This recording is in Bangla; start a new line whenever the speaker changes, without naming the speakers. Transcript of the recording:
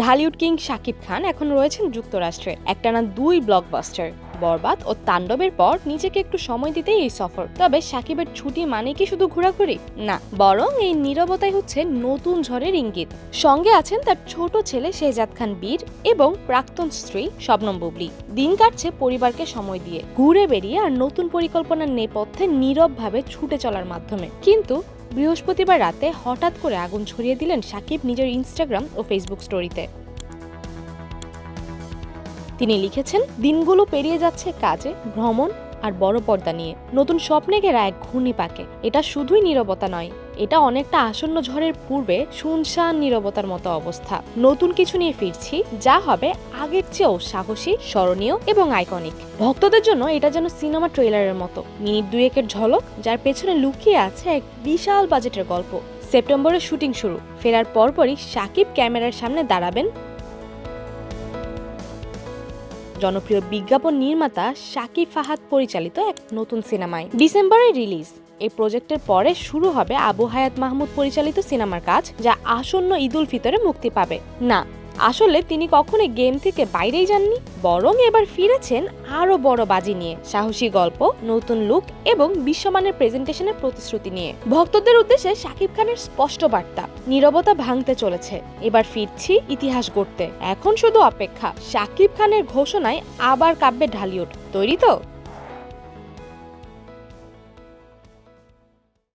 ঢালিউড কিং শাকিব খান এখন রয়েছেন যুক্তরাষ্ট্রে। একটানা 2 ব্লকবাস্টার বরবাদ ও তাণ্ডবের পর নিজেকে একটু সময় দিতেই এই সফর। তবে শাকিবের ছুটি মানে কি শুধু ঘোরাঘুরি? না, বরং এই নীরবতাই হচ্ছে নতুন ঝড়ের ইঙ্গিত। সঙ্গে আছেন তার ছোট ছেলে শেহজাদ খান বীর এবং প্রাক্তন স্ত্রী শবনম বুবলী। দিন কাটছে পরিবারকে সময় দিয়ে, ঘুরে বেরিয়ে আর নতুন পরিকল্পনার নেপথ্যে নীরবভাবে ছুটে চলার মাধ্যমে। কিন্তু বৃহস্পতিবার রাতে হঠাৎ করে আগুন ছড়িয়ে দিলেন শাকিব নিজের ইনস্টাগ্রাম ও ফেসবুক স্টোরিতে। তিনি লিখেছেন, দিনগুলো পেরিয়ে যাচ্ছে কাজে, ভ্রমণ আর বড় পর্দা নিয়ে। নতুন স্বপ্নে ঘেরা এক ঘূর্ণিপাকে। এটা শুধুই নীরবতা নয়, এটা অনেকটা আসন্ন ঝড়ের পূর্বে শুনশান নীরবতার মতো অবস্থা। নতুন কিছু নিয়ে ফিরছি, যা হবে আগের চেয়েও সাহসী, স্মরণীয় এবং আইকনিক। ভক্তদের জন্য এটা যেন সিনেমা ট্রেলারের মতো, মিনিট 2-এর ঝলক, যার পেছনে লুকিয়ে আছে এক বিশাল বাজেটের গল্প। সেপ্টেম্বরে শুটিং শুরু। ফেরার পরপরই শাকিব ক্যামেরার সামনে দাঁড়াবেন জনপ্রিয় বিজ্ঞাপন নির্মাতা শাকিব ফাহাদ পরিচালিত এক নতুন সিনেমায়। ডিসেম্বরে রিলিজ। এই প্রজেক্টের পরে শুরু হবে আবু হায়াত মাহমুদ পরিচালিত সিনেমার কাজ, যা আসন্ন ঈদুল ফিতরে মুক্তি পাবে। না, আসলে তিনি কখনোই গেম থেকে বাইরেই যাননি, বরং এবার ফিরেছেন আরো বড় বাজি নিয়ে, সাহসী গল্প, নতুন লুক এবং বিশ্বমানের প্রেজেন্টেশনের প্রতিশ্রুতি নিয়ে। ভক্তদের উদ্দেশ্যে শাকিব খানের স্পষ্ট বার্তা, নীরবতা ভাঙতে চলেছে, এবার ফিরছি ইতিহাস গড়তে। এখন শুধু অপেক্ষা, শাকিব খানের ঘোষণায় আবার কাব্যে ঢালিউড। তৈরি তো?